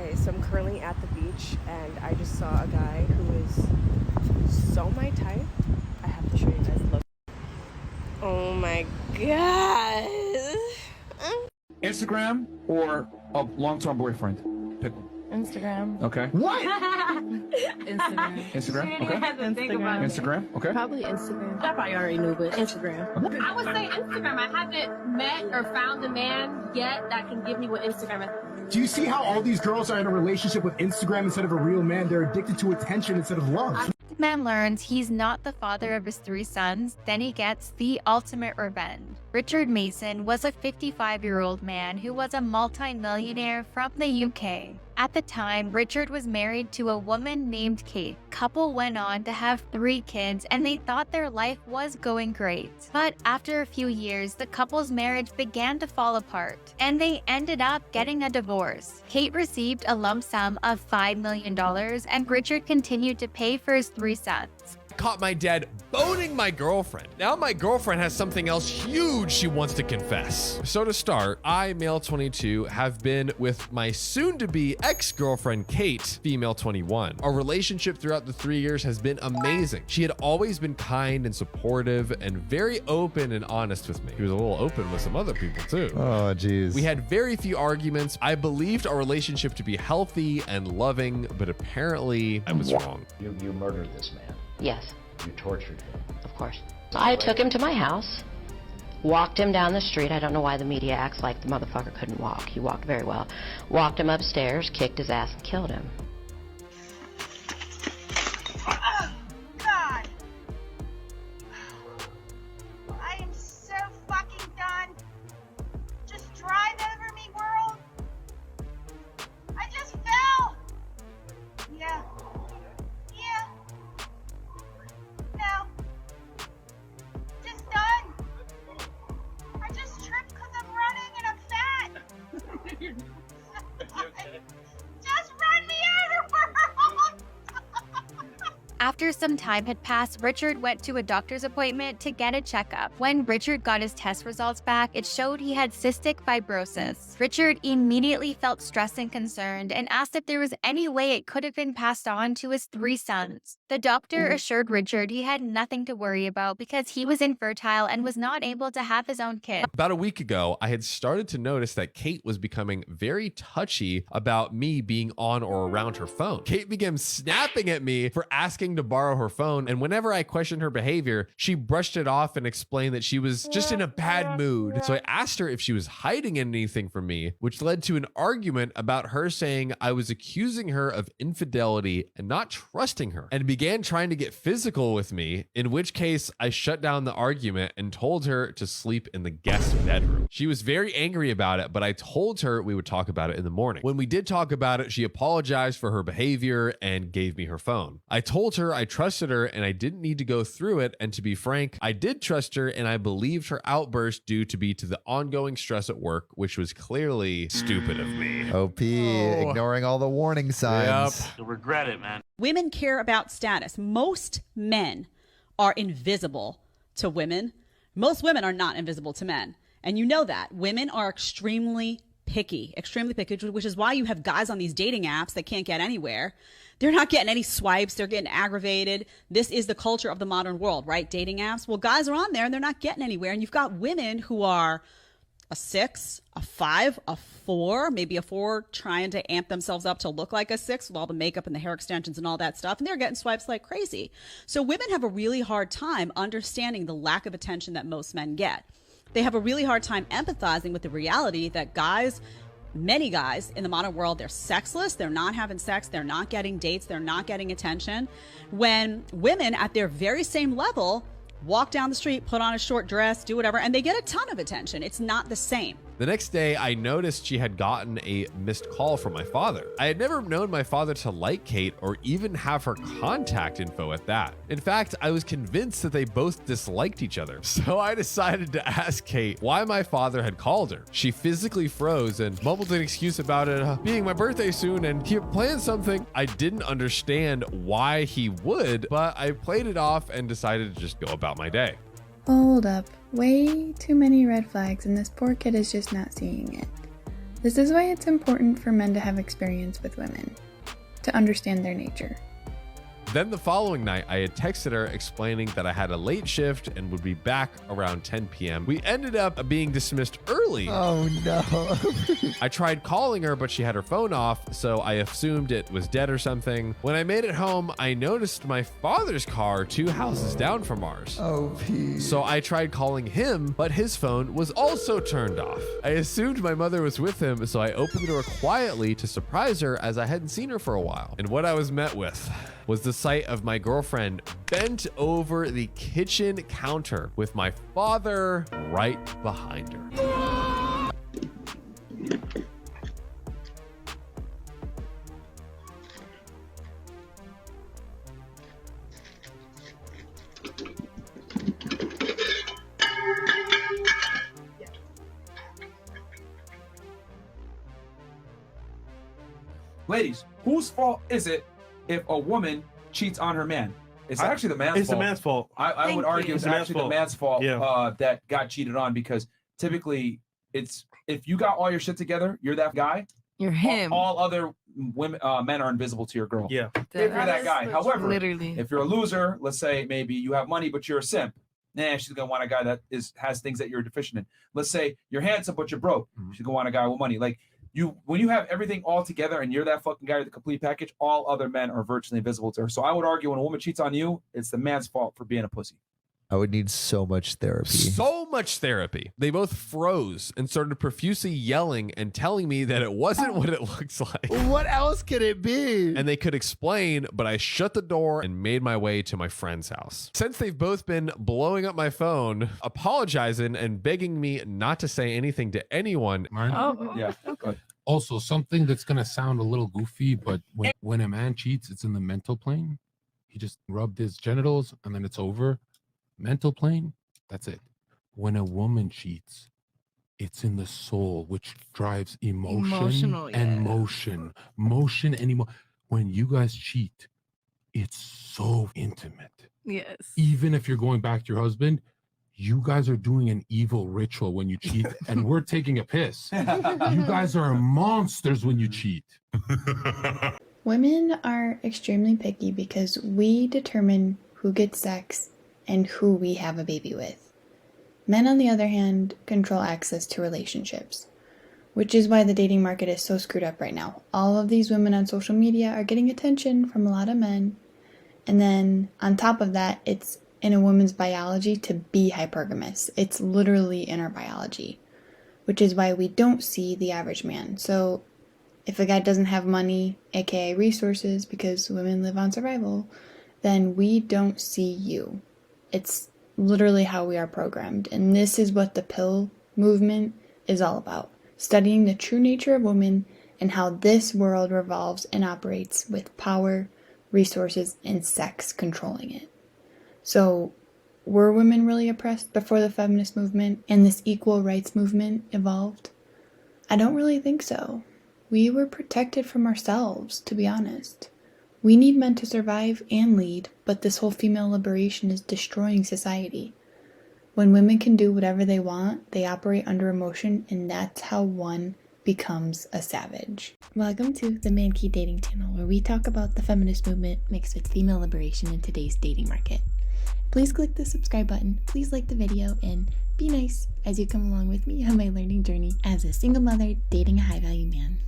Okay, so I'm currently at the beach and I just saw a guy who is so my type. I have to show you guys. Look. Oh my god. Instagram or a long-term boyfriend? Pick one. Instagram. Okay. What? Instagram. Instagram. Okay. Instagram. Okay. Probably Instagram. I probably already knew, but Instagram. I would say Instagram. I haven't met or found a man yet that can give me what Instagram is. Do you see how all these girls are in a relationship with Instagram instead of a real man? They're addicted to attention instead of love. Man learns he's not the father of his 3 sons, then he gets the ultimate revenge. Richard Mason was a 55-year-old man who was a multi-millionaire from the UK. At the time, Richard was married to a woman named Kate. Couple went on to have 3 kids and they thought their life was going great. But after a few years, the couple's marriage began to fall apart and they ended up getting a divorce. Kate received a lump sum of $5 million and Richard continued to pay for his 3 sons. Caught my dad boning my girlfriend. Now my girlfriend has something else huge she wants to confess. So to start, I, male 22, have been with my soon-to-be ex-girlfriend, Kate, female 21. Our relationship throughout the 3 years has been amazing. She had always been kind and supportive and very open and honest with me. She was a little open with some other people too. Oh, geez. We had very few arguments. I believed our relationship to be healthy and loving, but apparently I was wrong. You murdered this man. Yes, You tortured him. of course. I took him to my house, walked him down the street. I don't know why the media acts like the motherfucker couldn't walk. He walked very well. Walked him upstairs, kicked his ass, and killed him. Oh, God. I am so fucking done. Just drive over me, world. I just fell. Yeah. Yeah. No. Just done. I just tripped because I'm running and I'm fat. Just run me over, world. After some time had passed, Richard went to a doctor's appointment to get a checkup. When Richard got his test results back, it showed he had cystic fibrosis. Richard immediately felt stressed and concerned and asked if there was any way it could have been passed on to his 3 sons. The doctor assured Richard he had nothing to worry about because he was infertile and was not able to have his own kid. About a week ago, I had started to notice that Kate was becoming very touchy about me being on or around her phone. Kate began snapping at me for asking to borrow her phone, and whenever I questioned her behavior, she brushed it off and explained that she was just in a bad mood. So I asked her if she was hiding anything from me, which led to an argument about her saying I was accusing her of infidelity and not trusting her, and began trying to get physical with me, in which case I shut down the argument and told her to sleep in the guest bedroom. She was very angry about it, but I told her we would talk about it in the morning. When we did talk about it, she apologized for her behavior and gave me her phone. I told her I trusted her and I didn't need to go through it, and to be frank, I did trust her and I believed her outburst due to be to the ongoing stress at work, which was clearly stupid of me. OP, ignoring all the warning signs. You'll regret it, man. Women care about status. Most men are invisible to women. Most women are not invisible to men. And you know that. Women are extremely picky, which is why you have guys on these dating apps that can't get anywhere. They're not getting any swipes. They're getting aggravated. This is the culture of the modern world, right? Dating apps. Well, guys are on there and they're not getting anywhere. And you've got women who are a 6, a 5, a 4, maybe a 4, trying to amp themselves up to look like a 6 with all the makeup and the hair extensions and all that stuff. And they're getting swipes like crazy. So women have a really hard time understanding the lack of attention that most men get. They have a really hard time empathizing with the reality that guys, many guys in the modern world, they're sexless, they're not having sex, they're not getting dates, they're not getting attention. When women at their very same level walk down the street, put on a short dress, do whatever, and they get a ton of attention. It's not the same. The next day, I noticed she had gotten a missed call from my father. I had never known my father to like Kate or even have her contact info at that. In fact, I was convinced that they both disliked each other. So I decided to ask Kate why my father had called her. She physically froze and mumbled an excuse about it being my birthday soon and he had planned something. I didn't understand why he would, but I played it off and decided to just go about my day. Hold up. Way too many red flags and this poor kid is just not seeing it. This is why it's important for men to have experience with women, to understand their nature. Then the following night, I had texted her explaining that I had a late shift and would be back around 10 p.m. We ended up being dismissed early. Oh no. I tried calling her, but she had her phone off, so I assumed it was dead or something. When I made it home, I noticed my father's car 2 houses down from ours. Oh, Pete. So I tried calling him, but his phone was also turned off. I assumed my mother was with him, so I opened the door quietly to surprise her as I hadn't seen her for a while. And what I was met with was the sight of my girlfriend bent over the kitchen counter with my father right behind her. Ladies, whose fault is it if a woman cheats on her man? It's actually the man's fault. It's the man's fault. I would argue it's actually the man's fault that got cheated on, because typically it's if you got all your shit together, you're that guy. You're him. All other women, men are invisible to your girl. Yeah. If you're that guy. However, literally, if you're a loser, let's say maybe you have money but you're a simp. Nah, she's gonna want a guy that has things that you're deficient in. Let's say you're handsome but you're broke. She's gonna want a guy with money. Like when you have everything all together and you're that fucking guy with the complete package, all other men are virtually invisible to her. So I would argue when a woman cheats on you, it's the man's fault for being a pussy. I would need so much therapy. So much therapy. They both froze and started profusely yelling and telling me that it wasn't what it looks like. What else could it be? And they could explain, but I shut the door and made my way to my friend's house. Since they've both been blowing up my phone, apologizing and begging me not to say anything to anyone. Yeah. Also, something that's going to sound a little goofy, but when a man cheats, it's in the mental plane. He just rubbed his genitals and then it's over. Mental plane, that's it. When a woman cheats, it's in the soul, which drives emotion and motion. Motion and emotion. When you guys cheat, it's so intimate. Yes. Even if you're going back to your husband, you guys are doing an evil ritual when you cheat, and we're taking a piss. You guys are monsters when you cheat. Women are extremely picky because we determine who gets sex and who we have a baby with. Men, on the other hand, control access to relationships, which is why the dating market is so screwed up right now. All of these women on social media are getting attention from a lot of men, and then on top of that, it's in a woman's biology to be hypergamous. It's literally in our biology, which is why we don't see the average man. So if a guy doesn't have money, aka resources, because women live on survival, then we don't see you. It's literally how we are programmed. And this is what the pill movement is all about. Studying the true nature of women and how this world revolves and operates with power, resources, and sex controlling it. So, were women really oppressed before the feminist movement and this equal rights movement evolved? I don't really think so. We were protected from ourselves, to be honest. We need men to survive and lead, but this whole female liberation is destroying society. When women can do whatever they want, they operate under emotion, and that's how one becomes a savage. Welcome to the Man Key Dating Channel, where we talk about the feminist movement mixed with female liberation in today's dating market. Please click the subscribe button, please like the video, and be nice as you come along with me on my learning journey as a single mother dating a high-value man.